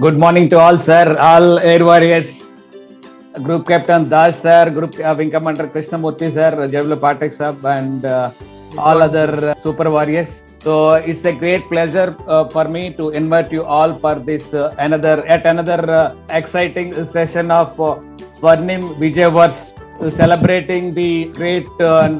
Good morning to all, sir. All Air Warriors. Group Captain Das, sir. Group Wing Commander Krishnamurthy, sir. Javlu Patek, sir. And all other Super Warriors. So it's a great pleasure for me to invite you all for this another exciting session of Swarnim Vijay Verse, celebrating the great and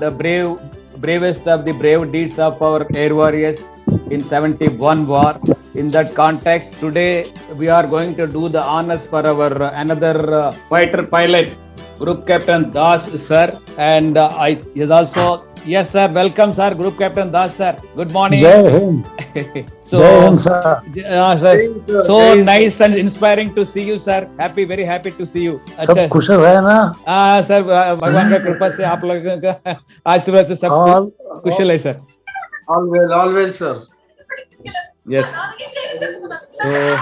bravest of the brave deeds of our Air Warriors in 71 war. In that context, today we are going to do the honors for our another fighter pilot, Group Captain Das, sir. And I is also, yes, sir. Welcome, sir. Group Captain Das, sir. Good morning. Jai Hind. So, Jai Hind, sir. Sir, so nice and inspiring to see you, sir. Very happy to see you. सब कुशल है ना? Sir, भगवान का कृपा से आप लोगों का आशीर्वाद से सब कुशल है, sir. All well, sir. Yes. So,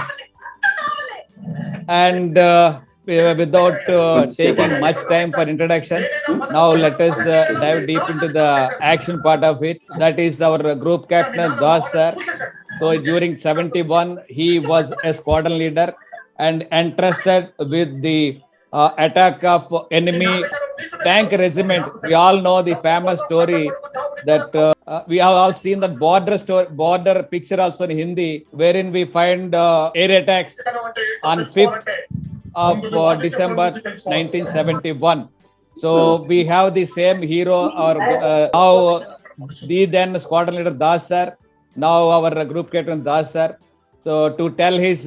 and without taking much time for introduction, now let us dive deep into the action part of it. That is our group captain Das, sir. So during 71, he was a squadron leader and entrusted with the attack of enemy tank regiment. We all know the famous story that we have all seen the border picture also in Hindi, wherein we find air attacks on 5th of December 1971. So we have the same hero, or now the then squadron leader Das sir, now our group captain Das sir. So to tell his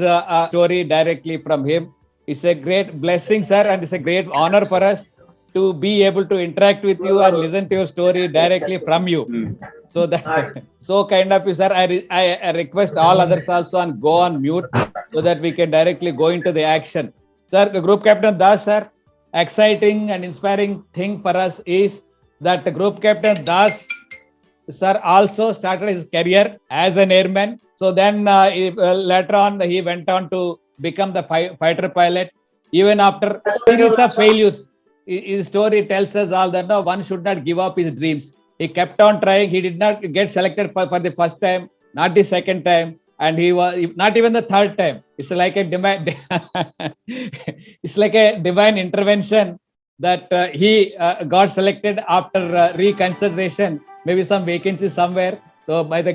story directly from him, it's a great blessing, sir, and it's a great honor for us to be able to interact with you and listen to your story directly from you. So that so kind of you, sir. I request all others also and go on mute so that we can directly go into the action. Sir, the Group Captain Das, sir, exciting and inspiring thing for us is that the Group Captain Das, sir, also started his career as an airman. So then later on, he went on to become the fighter pilot. Even after series of failures, his story tells us all that no one should not give up his dreams. He kept on trying. He did not get selected for the first time, not the second time, and he was not even the third time. It's like a it's like a divine intervention that he got selected after reconsideration, maybe some vacancy somewhere. So by the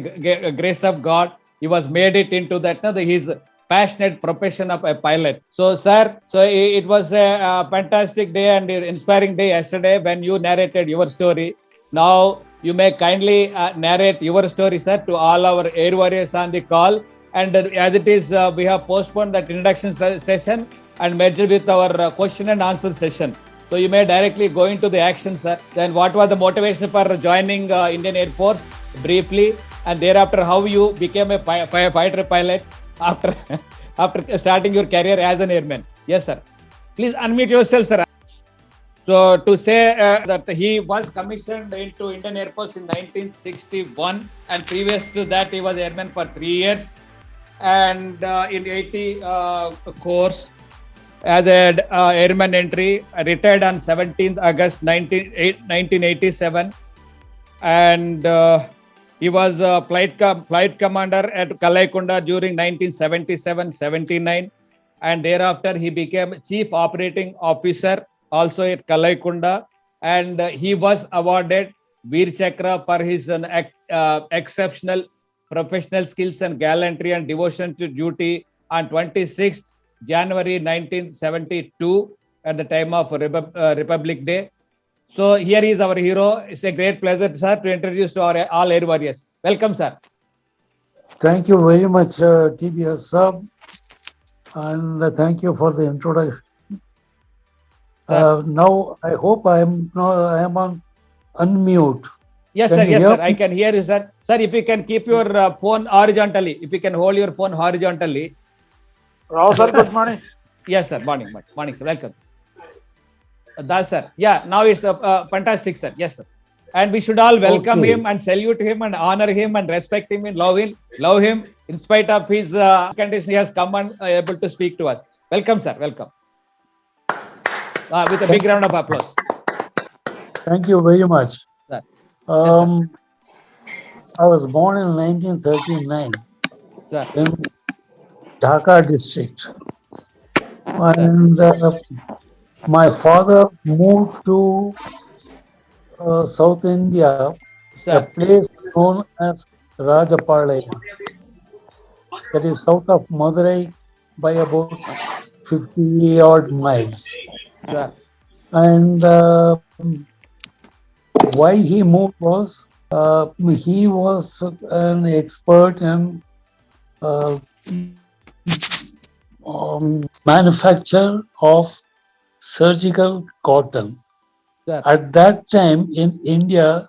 grace of God, he was made it into that. No, his passionate profession of a pilot. So, sir, so it was a fantastic day and inspiring day yesterday when you narrated your story. Now, you may kindly narrate your story, sir, to all our Air Warriors on the call. And as it is, we have postponed that introduction session and merged with our question and answer session. So, you may directly go into the action, sir. Then, what was the motivation for joining Indian Air Force briefly? And thereafter, how you became a fighter pilot after starting your career as an airman. Yes, sir. Please unmute yourself, sir. So to say that he was commissioned into Indian Air Force in 1961, and previous to that he was airman for 3 years, and in 80 course as an airman entry, retired on 17th August 1987, and he was a flight commander at Kalaikunda during 1977-79, and thereafter he became Chief Operating Officer also at Kalaikunda, and he was awarded Veer Chakra for his exceptional professional skills and gallantry and devotion to duty on 26th January 1972 at the time of Republic Day. So here is our hero. It's a great pleasure, sir, to introduce to all Air Warriors. Welcome, sir. Thank you very much, TBS sir, and thank you for the introduction. Now I hope I am on unmute. Yes, Can sir. you Yes, hear sir. me? I can hear you, sir. Sir, if you can keep your phone horizontally, if you can hold your phone horizontally. Rao sir, good morning. Yes, sir. Morning, sir. Welcome. Das, sir. Yeah, now it's fantastic, sir. Yes, sir. And we should all welcome him and salute him and honor him and respect him and love him in spite of his condition. He has come and able to speak to us. Welcome, sir. Welcome. With a big round of applause. Thank you very much. Sir. I was born in 1939. Sir. Then Dhaka district. And my father moved to South India, a Sir, place known as Rajapalayam, that is south of Madurai by about 50 odd miles. sir, And why he moved was he was an expert in uh, manufacture of surgical cotton. sir, At that time in India,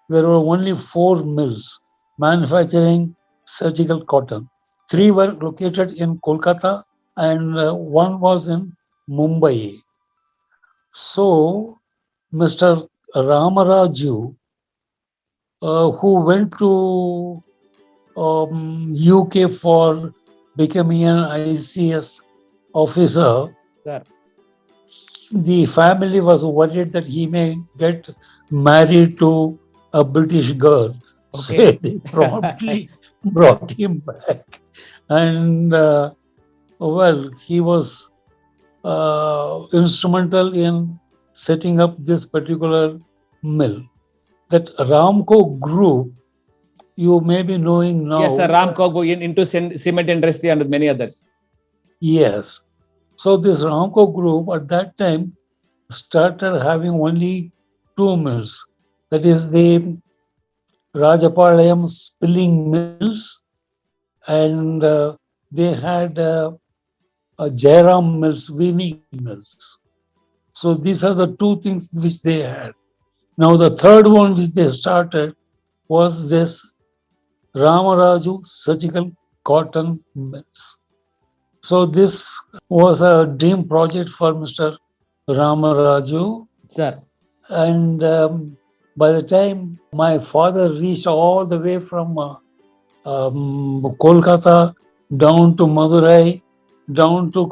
there were only 4 mills manufacturing surgical cotton. 3 were located in Kolkata and one was in Mumbai. So, Mr. Ramaraju, who went to UK for becoming an ICS officer, sir. the family was worried that he may get married to a British girl. So Okay. they promptly brought him back. And well, he was instrumental in setting up this particular mill. That Ramco group, you may be knowing now. Yes, sir. Ramco into cement industry and many others. Yes. So this Ramco group at that time started having only 2 mills. That is the Rajapalayam spilling mills, and they had Jairam mills, weaving mills. So these are the 2 things which they had. Now the third one which they started was this Ramaraju surgical cotton mills. So this was a dream project for Mr. Ramaraju. Sir, And by the time my father reached all the way from Kolkata down to Madurai, down to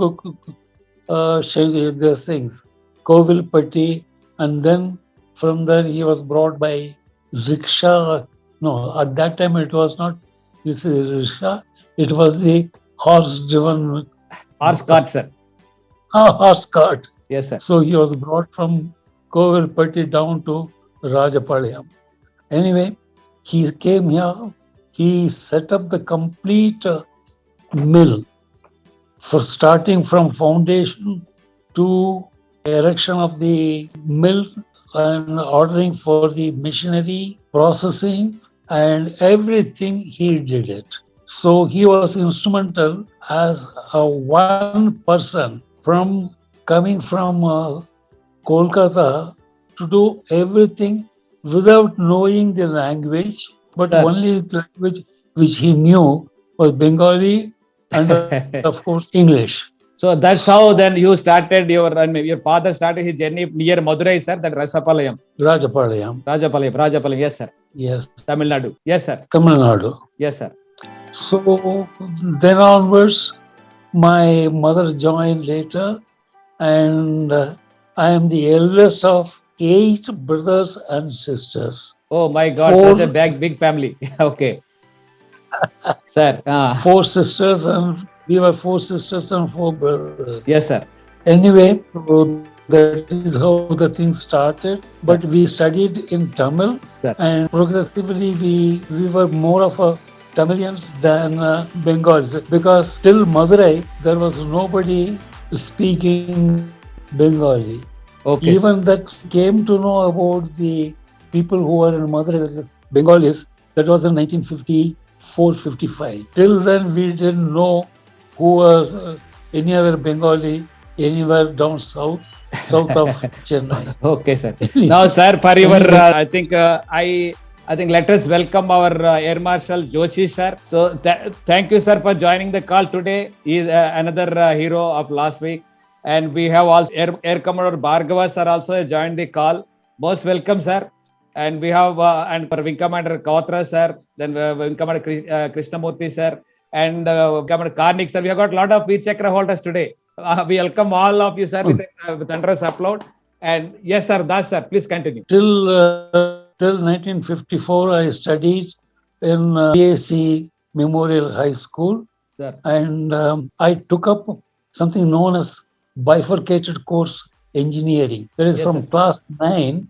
these things, Kovilpatti, and then from there he was brought by rickshaw. No, at that time it was not this rickshaw, it was the horse-driven horse cart, sir. horse cart. Yes, sir. So he was brought from Kovilpatti down to Rajapalayam. Anyway, he came here, he set up the complete mill for starting from foundation to erection of the mill and ordering for the machinery, processing, and everything he did it. So he was instrumental as a one person from coming from Kolkata to do everything without knowing the language, but Sir. only the language which he knew was Bengali and of course English. So that's how then you started your father started his journey near Madurai, sir. That Rasapalayam. Rajapalayam. Rajapalayam. Yes, sir. Yes. Tamil Nadu. Yes, sir. Tamil Nadu. Yes, sir. So then onwards, my mother joined later, and I am the eldest of 8 brothers and sisters. Oh my God, 4 such a big family. Okay. Sir. 4 sisters, and we were 4 sisters and 4 brothers. Yes, sir. Anyway, so that is how the thing started. But we studied in Tamil, Sir. and progressively we were more of a Tamilians than Bengalis, because till Madurai there was nobody speaking Bengali. Okay. Even that came to know about the people who were in Madurai, that is Bengalis, that was in 1954-55. Till then we didn't know who was any other Bengali anywhere down south of Chennai. Okay, sir. Now, sir, for your, I think let us welcome our Air Marshal Joshi, sir. So thank you, sir, for joining the call today. He is another hero of last week. And we have also Air Commodore Bhargava, sir, also joined the call. Most welcome, sir. And we have, and for Wing Commander Kautra, sir, then Wing Commander Krishnamurthy, sir, and Wing Commander Karnik, sir. We have got a lot of Veer Chakra holders today. We welcome all of you, sir, with thunderous applaud. And yes, sir, Das, sir, please continue. Till 1954, I studied in BAC Memorial High School. Sir. And I took up something known as bifurcated course engineering. That is Yes, from sir. class 9,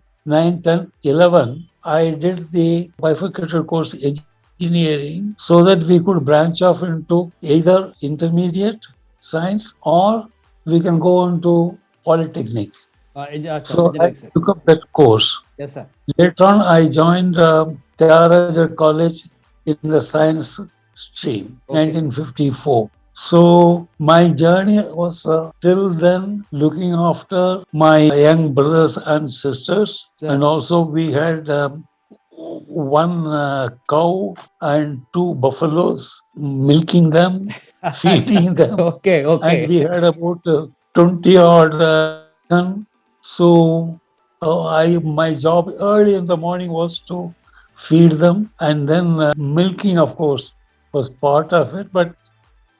10, 11. I did the bifurcated course engineering so that we could branch off into either intermediate science or we can go on to polytechnic. Sir, So I engineering, sir. took up that course. Yes, sir. Later on, I joined Tyagaraja College in the science stream, Okay. 1954. So my journey was till then looking after my young brothers and sisters, Sir. and also we had one cow and two buffaloes, milking them, feeding them, Okay, okay. and we had about 20 odd chicken. So my job early in the morning was to feed them, and then milking, of course, was part of it. But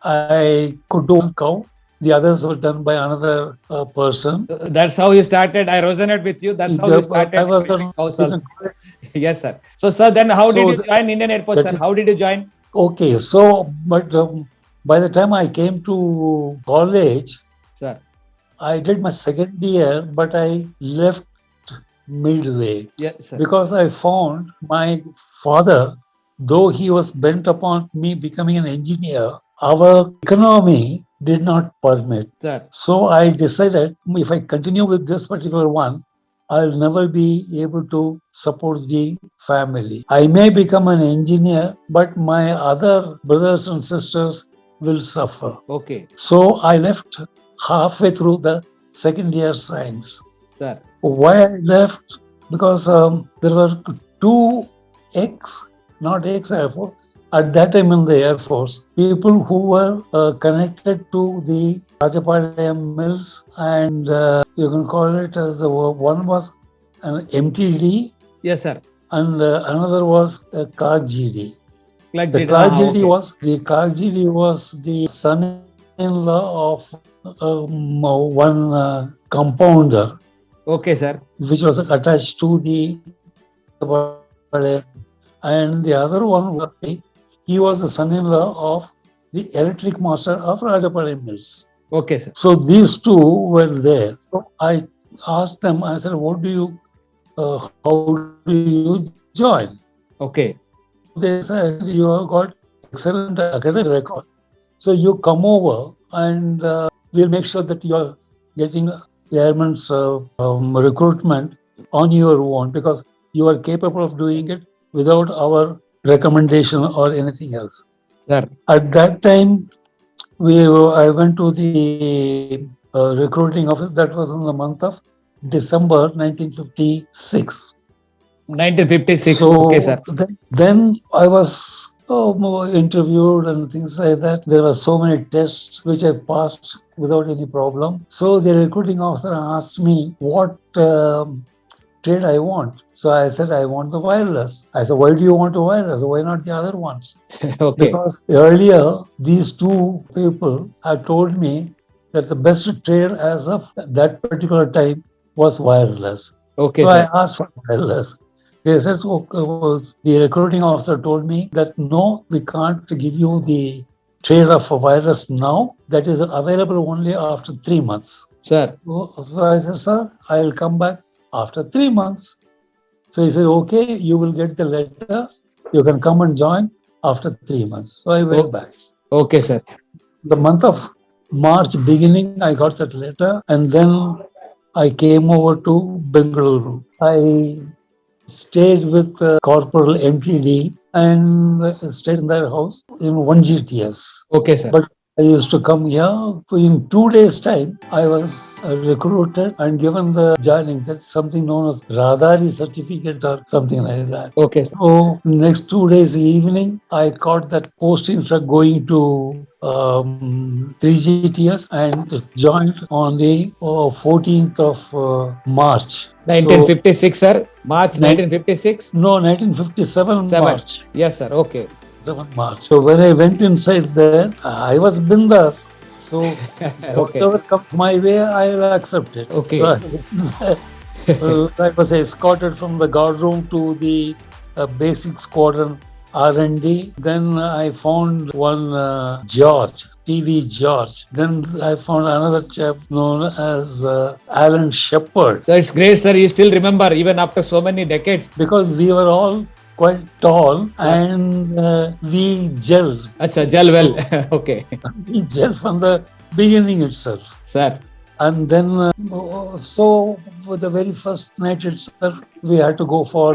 I could do one cow. The others were done by another person. That's how you started. I resonate with you. That's how you started. I was milking cows you also. can call it- Yes, sir. So, sir, then how did So you join Indian Air Force, that sir? is- How did you join? okay. So, but by the time I came to college, Sir. I did my second year, but I left midway Yes, sir. because I found my father, though he was bent upon me becoming an engineer, our economy did not permit. Sir. So I decided if I continue with this particular one, I'll never be able to support the family. I may become an engineer, but my other brothers and sisters will suffer. Okay. So I left halfway through the second year science. Sir. Why I left? Because there were two not ex-Air Force, at that time in the Air Force, people who were connected to the Rajapalayam mills, and you can call it as one was an MTD Yes, sir. and another was a Clark GD. Clark The GD. Clark Ah, GD okay. was the son-in-law of one compounder, Okay, sir. which was attached to the and the other one was he was the son-in-law of the electric master of Rajapalayam Mills. Okay, sir. So these two were there. So I asked them, I said, how do you join? Okay. They said, you have got excellent academic record. So you come over and we'll make sure that you are getting airman's recruitment on your own because you are capable of doing it without our recommendation or anything else. Sir. At that time, I went to the recruiting office. That was in the month of December 1956. 1956. So Okay, sir. then I was interviewed and things like that. There were so many tests which I passed without any problem. So the recruiting officer asked me what trade I want. So I said, I want the wireless. I said, why do you want the wireless? Why not the other ones? Okay. Because earlier, these two people had told me that the best trade as of that particular time was wireless. Okay, So sir. I asked for wireless. They said, the recruiting officer told me that no, we can't give you the trade of a virus now. That is available only after 3 months. Sir. So I said, sir, I will come back after 3 months. So he said, okay, you will get the letter. You can come and join after 3 months. So I went back. Okay, sir. The month of March beginning, I got that letter, and then I came over to Bengaluru. I stayed with Corporal MTD and stayed in their house in 1 GTS. Okay, sir. But I used to come here. In 2 days' time, I was recruited and given the joining, that's something known as Radari certificate or something like that. Okay, sir. So next 2 days evening, I caught that posting truck going to 3GTS and joined on the 14th of March. 1956, sir. March 1956. No, 1957 Seven. March. Yes, sir. Okay. 7 March. So when I went inside there, I was bindas. So Okay. whatever comes my way, I'll accept it. Okay. So I was escorted from the guard room to the basic squadron R&D. Then I found one George, TV George. Then I found another chap known as Alan Shepard. So it's great, sir. You still remember even after so many decades. Because we were all quite tall and we gelled. Acha, gel well. Okay, We gelled from the beginning itself. sir. And then, so for the very first night itself, we had to go for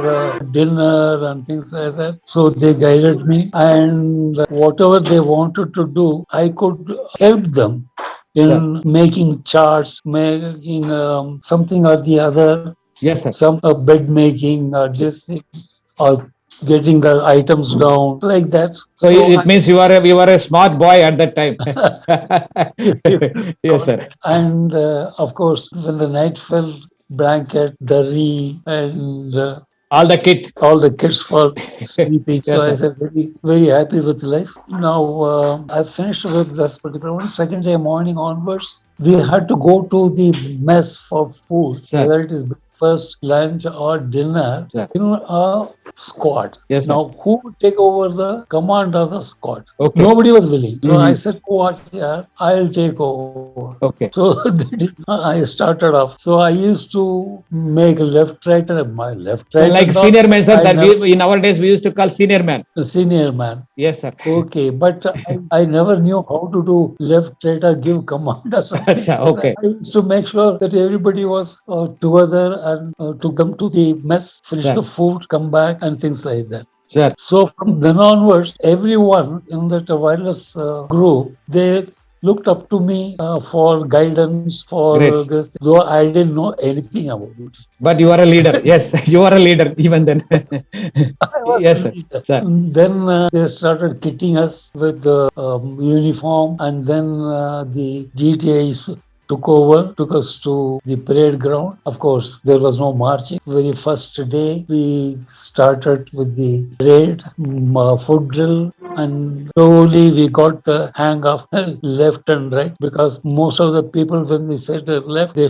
dinner and things like that. So they guided me, and whatever they wanted to do, I could help them in making charts, making something or the other, Yes, sir. some bed making or this thing, or getting the items down like that. So it means you are a smart boy at that time. Yes, sir. And of course, when the night fell, blanket, dari, and All the kit. all the kids for sleeping. So I Yes, sir. said, very, very happy with life. Now I finished with this particular one. Second day morning onwards, we had to go to the mess for food, Sir. whether it is breakfast, lunch, or dinner. Sir. A squad. Yes, sir. Now, who would take over the command of the squad? Okay. Nobody was willing. So I Mhm. said, what? Yeah, I'll take over. Okay. So I started off. So I used to make left, right, and my left, So right. like and all. senior man, sir, I that never- in our days we used to call senior man. Senior man. Yes, sir. Okay, but I never knew how to do left, right, or give command or something. Acha, like okay. that. I used to make sure that everybody was together and took them to the mess, finish Sir. the food, come back, and things like that. Sir. So from then onwards, everyone in that wireless group, they looked up to me for guidance, for Great. this, though I didn't know anything about it. But you are a leader. Yes, you are a leader even then. I was Yes, sir. Sir. Then they started kitting us with the uniform, and then the GTIs took us to the parade ground. Of course, there was no marching. Very first day, we started with the parade, foot drill, and slowly we got the hang of left and right, because most of the people, when we said the left, they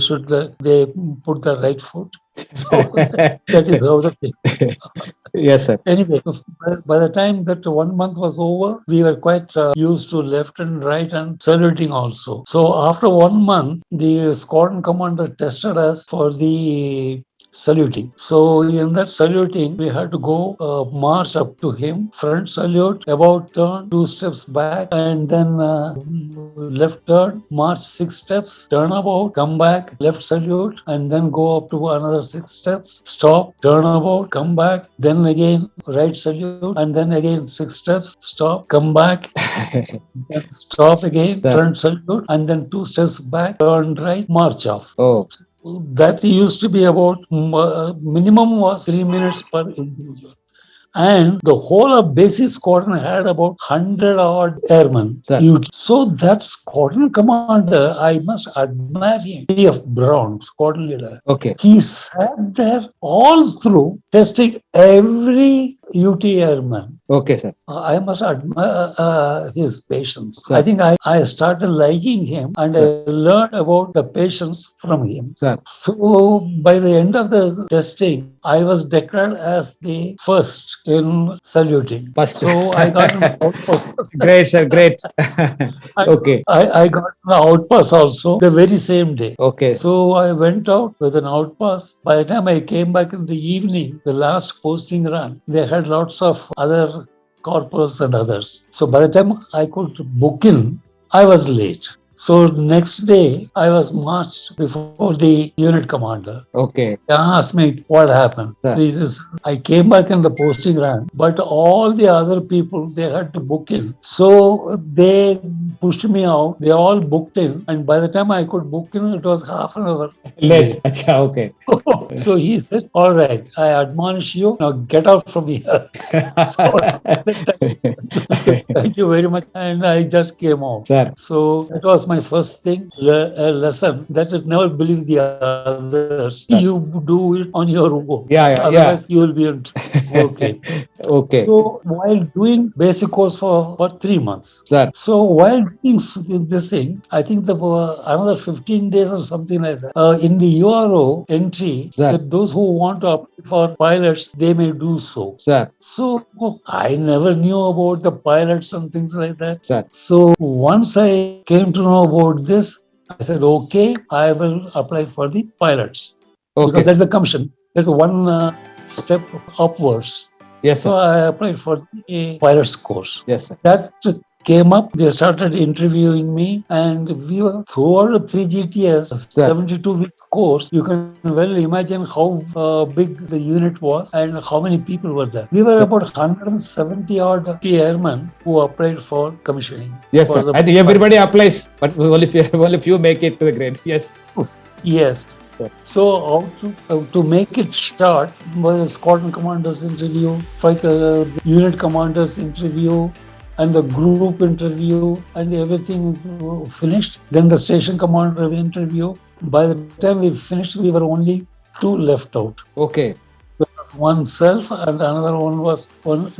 put the right foot. So that is how the thing. Yes, sir. Anyway, by the time that 1 month was over, we were quite used to left and right and saluting also. So after 1 month, the squadron commander tested us for the saluting. So in that saluting, we had to go march up to him, front salute, about turn, 2 steps back, and then left turn, march 6 steps, turn about, come back, left salute, and then go up to another 6 steps, stop, turn about, come back, then again right salute, and then again 6 steps, stop, come back, then stop again, Sir. front salute, and then 2 steps back, turn right, march off. Oh, That used to be about minimum was 3 minutes per individual. And the whole of basic squadron had about 100 odd airmen. Sir. So that squadron commander, I must admire him, T.F. Brown, squadron leader. okay. He sat there all through testing every UT airman. Okay, sir. I must admire his patience. Sir. I think I started liking him, and Sir. I learned about the patience from him. Sir. So by the end of the testing, I was declared as the first in saluting. First. So I got an outpass. Great, sir. Great. Okay. I got an outpass also the very same day. Okay. So I went out with an outpass. By the time I came back in the evening, the last posting run, they had lots of other corporals and others. So by the time I could book in, I was late. So next day, I was marched before the unit commander. Okay. He asked me what happened. Yeah. He says, I came back in the posting run, but all the other people, they had to book in. So they pushed me out. They all booked in. And by the time I could book in, it was half an hour. Late. Acha, okay. So he said, all right, I admonish you, now get out from here. So, Thank you very much. And I just came out. Sir. So that was my first thing, a lesson that is never believe the others. Sir. You do it on your own. Yeah. Otherwise, you will be in okay. Okay. So while doing basic course for 3 months. Sir. So while doing this thing, I think the another 15 days or something like that. In the URO entry, Sir. that those who want to apply for pilots, they may do so. Sir. So I never knew about the pilots and things like that. Sir. So once I came to know about this, I said, okay, I will apply for the pilots. Because Okay. there's a commission. There's one step upwards. Yes, So sir. I applied for the pilot's course. Yes, sir. That came up, they started interviewing me, and we were throughout the 3 GTS, 72 weeks course. You can well imagine how big the unit was and how many people were there. We were about 170 odd airmen who applied for commissioning. Yes, for sir. the I think everybody applies, but only few make it to the grade. Yes. Yes. Sir. So to make it short, was a squadron commander's interview, the unit commander's interview, and the group interview, and everything finished. Then the station commander interview. By the time we finished, we were only 2 left out. Okay. There was one self and another one was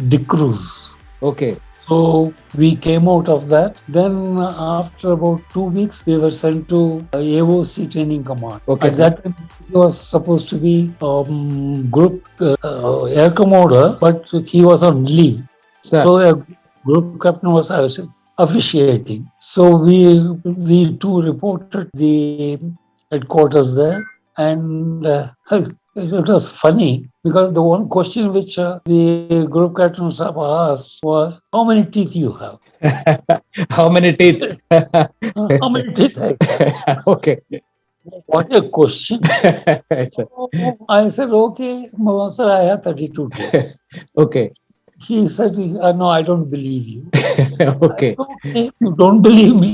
Dick Cruz. Okay. So we came out of that. Then after about 2 weeks, we were sent to AOC training command. Okay. At that time, he was supposed to be group air commander, but he was on leave. Sir. So a group captain was officiating. So we too reported the headquarters there, and it was funny because the one question which the group captains have asked was, "How many teeth you have? How many teeth? How many teeth?" Okay. What a question! Yes, sir. So I said, "Okay, sir, I have 32 teeth." Okay. He said, "No, I don't believe you." Okay. Okay, you don't believe me.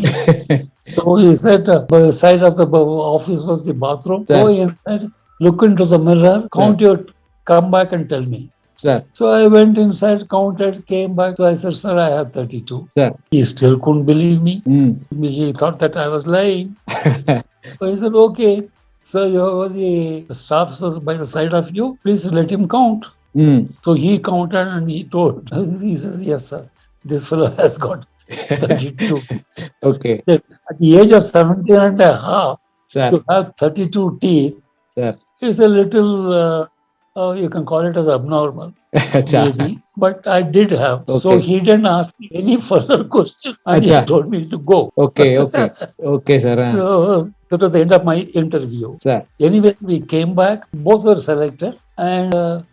So he said, by the side of the office was the bathroom. Sir. Go inside, look into the mirror, count your, come back and tell me. Sir. So I went inside, counted, came back. So I said, "Sir, I have 32. Sir. He still couldn't believe me. Mm. He thought that I was lying. So he said, "Okay, so you have the staff by the side of you. Please let him count." Mm. So he counted and he told. He says, "Yes, sir. This fellow has got 32. Okay. At the age of 17 and a half, Sir. to have 32 teeth Sir. is a little, you can call it as abnormal, Acha. maybe. But I did have. So Okay. he didn't ask me any further question and he Acha. told me to go. Okay. Okay. Okay, sir. So that was the end of my interview. Sir. Anyway, we came back, both were selected, and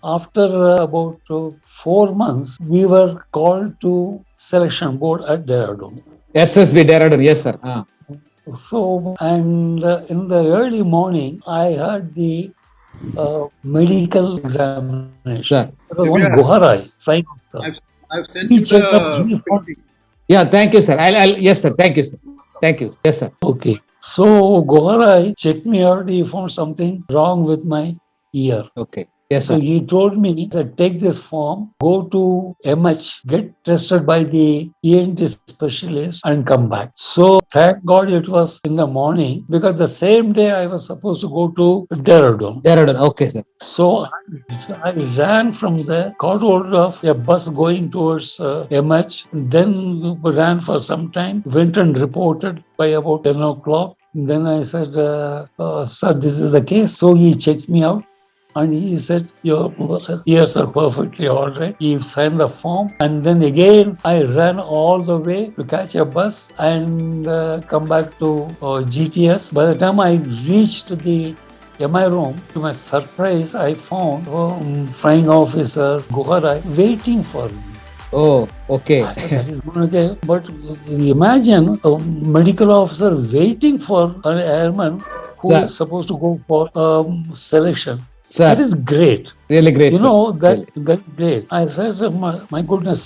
after about 4 months, we were called to selection board at Dehradun. SSB Dehradun. Yes, sir. So, and in the early morning, I had the medical examination. Sir. There was one Goharai, flying officer. I've sent He you checked up. the He found, Yeah. Thank you, sir. Yes, sir. Thank you, sir. Thank you. Yes, sir. okay. So Goharai checked me out. He found something wrong with my ear. Okay. Yes, So sir. he told me, he said, "Take this form, go to MH, get tested by the ENT specialist and come back." So thank God it was in the morning, because the same day I was supposed to go to Dehradun. Dehradun. Okay, sir. So I ran from there, got hold of a bus going towards MH, then ran for some time, went and reported by about 10 o'clock. Then I said, "Sir, this is the case." So he checked me out. And he said, "Your ears are perfectly all right." He signed the form. And then again, I ran all the way to catch a bus and come back to GTS. By the time I reached the MI room, to my surprise, I found flying officer Goharai waiting for me. Oh, okay. I said, "That is okay." But imagine a medical officer waiting for an airman who Sir. is supposed to go for selection. Sir. That is great. Really great. You sir. know, that's great. I said, my goodness,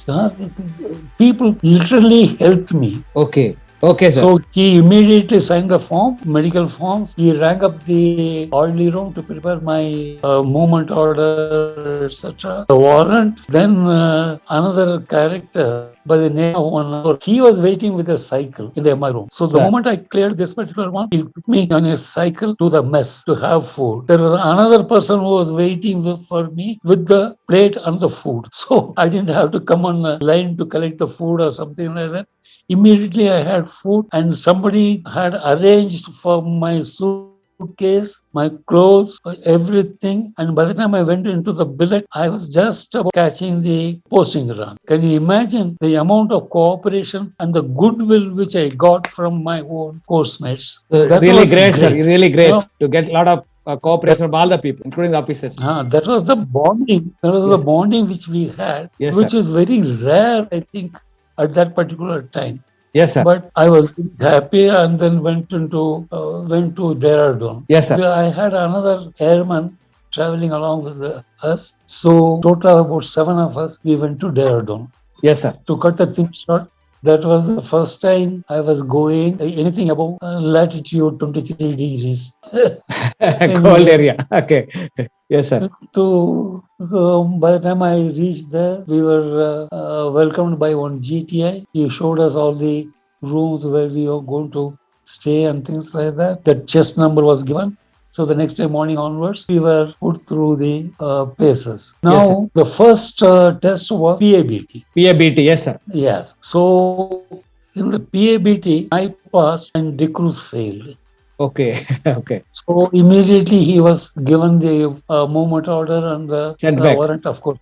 people literally helped me. Okay. Okay, sir. So he immediately signed the form, medical forms. He rang up the orderly room to prepare my movement order, etc. The warrant. Then another character by the name of one other, he was waiting with a cycle in the MI room. So the Sir. moment I cleared this particular one, he took me on a cycle to the mess to have food. There was another person who was waiting for me with the plate and the food. So I didn't have to come on a line to collect the food or something like that. Immediately I had food, and somebody had arranged for my suitcase, my clothes, everything. And by the time I went into the billet, I was just about catching the posting run. Can you imagine the amount of cooperation and the goodwill which I got from my own course mates? That Really was great, sir. great. Really great You know, to get a lot of cooperation from all the people, including the officers. that was the bonding. That was Yes. the bonding which we had, Yes, which sir. is very rare, I think, at that particular time. Yes, sir. But I was happy, and then went to Dehradun. Yes, sir. I had another airman traveling along with us. So total about 7 of us, we went to Dehradun. Yes, sir. To cut the thing short, that was the first time I was going anything above latitude 23 degrees. Cold area. Okay. Yes, sir. So by the time I reached there, we were welcomed by one GTI. He showed us all the rooms where we were going to stay and things like that. The chest number was given. So the next day morning onwards, we were put through the paces. Now, the first test was PABT. PABT. Yes, sir. Yes. So in the PABT, I passed and De Cruz failed. Okay. Okay. So immediately he was given the movement order and the Sent back. warrant, of course.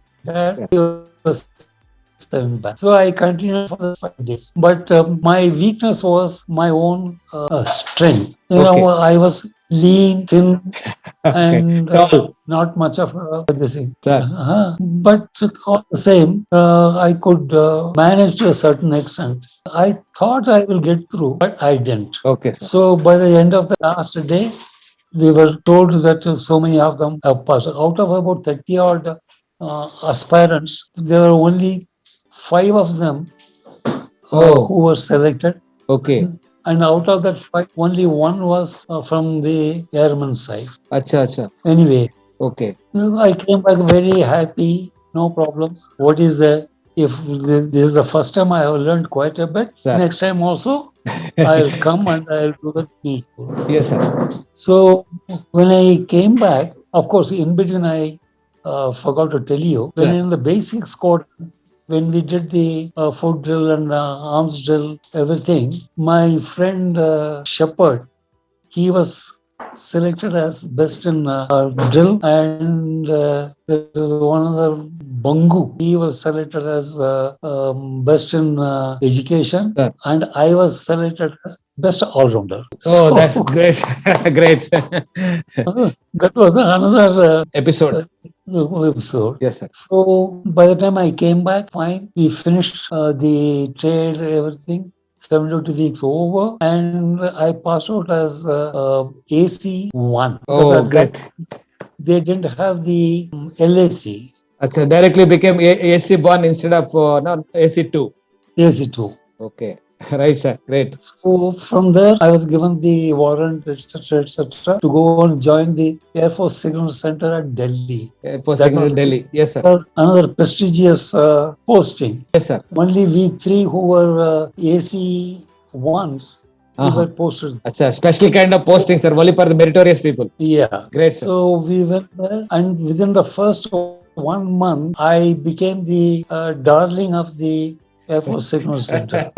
He was sent back. So I continued for the 5 days. But my weakness was my own strength. You know, I was lean, thin, Okay. and Tall. not much of this thing. Sir. But all the same, I could manage to a certain extent. I thought I will get through, but I didn't. Okay, sir. So by the end of the last day, we were told that so many of them have passed. Out of about 30 odd aspirants, there were only 5 of them who were selected. Okay. And out of that 5, only 1 was from the airman side. Acha, acha. Anyway, Okay. I came back very happy, no problems. What is the, if this is the first time I have learned quite a bit, Sir. next time also I'll come and I'll do the needful. Yes, sir. So when I came back, of course, in between I forgot to tell you, when Sir. in the basic squad, when we did the foot drill and arms drill, everything, my friend Shepherd, he was selected as best in drill, and there is one other Bangu. He was selected as best in education, Sir. and I was selected as best all-rounder. Oh, that's great. Great. That was another Episode. episode. Yes, sir. So by the time I came back, fine, we finished the trade, everything. 72 weeks over, and I passed out as AC1. Because Oh, at great. that, they didn't have the LAC, Acha, directly became AC1 instead of no, AC2. AC2. Okay. Right, sir. Great. So from there, I was given the warrant, etc., to go and join the Air Force Signal Center at Delhi. For That Signal was Delhi. Yes, sir. Another prestigious posting. Yes, sir. Only we 3 who were AC1s, we were posted. Acha, special kind of posting, sir. Only for the meritorious people. Yeah. Great, sir. So we went there, and within the first 1 month, I became the darling of the Air Force Signal Center.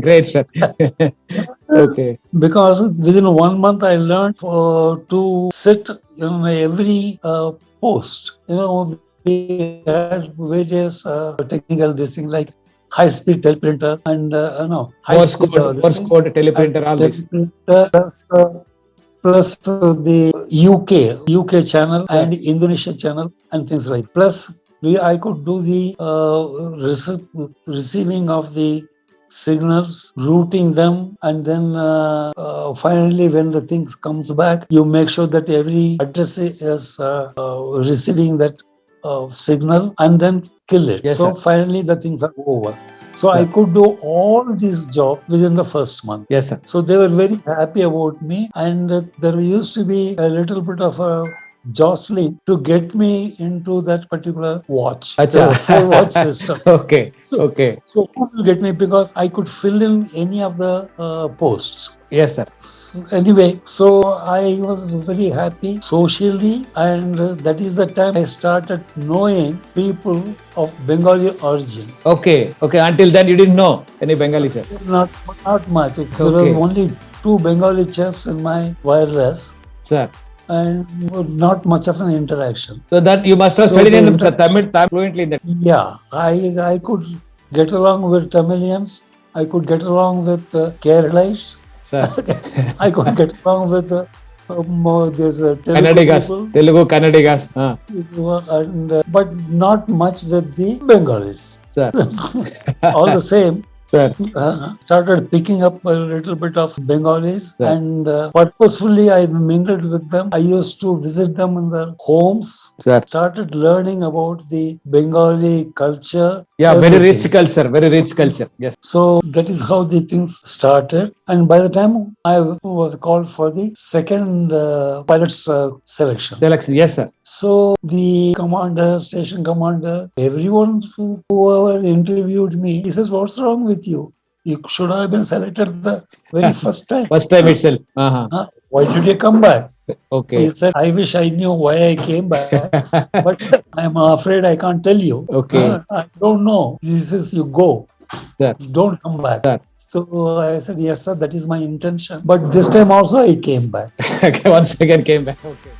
Great, sir. Okay. Because within 1 month, I learned to sit in every post. You know, we had various technical this thing like high-speed teleprinter and Morse code, teleprinter, all this. Plus the UK channel and Indonesia channel and things like. Plus, I could do the receiving of the signals, routing them, and then finally when the things comes back, you make sure that every address is receiving that signal and then kill it. Yes, So sir. finally the things are over. So I Yeah. could do all these jobs within the first month. Yes, sir. So they were very happy about me, and there used to be a little bit of a jostling to get me into that particular watch, Acha. the 4 watch system. Okay. So, Okay. so who will get me because I could fill in any of the posts. Yes, sir. So anyway, so I was very happy socially, and that is the time I started knowing people of Bengali origin. Okay. Okay. Until then, you didn't know any Bengali, sir. Not much. There was Okay. only 2 Bengali chaps in my wireless, Sir. and not much of an interaction. So that you must have So studied the in inter- Tamil fluently in that. Yeah, I could get along with Tamilians. I could get along with Keralites. Sir. I could get along with there's Telugu Kannadigas. people, Telugu Kannadigas. and but not much with the Bengalis. Sir. All the same, Sir. started picking up a little bit of Bengalis, Yeah. and purposefully I mingled with them. I used to visit them in their homes, Sir. started learning about the Bengali culture. Yeah, very rich everything. culture. Very rich culture. Yes. So that is how the things started. And by the time I was called for the second pilot's selection. Selection. Yes, sir. So the commander, station commander, everyone whoever interviewed me, he says, "What's wrong with you? You should have been selected the very first time. First time itself. Uh-huh. Why did you come back?" Okay. He said, "I wish I knew why I came back, but I'm afraid I can't tell you. Okay. I don't know." He says, "You go. Sir. Don't come back." Sir. So I said, "Yes, sir, that is my intention." But this time also I came back. Okay, once again came back. Okay.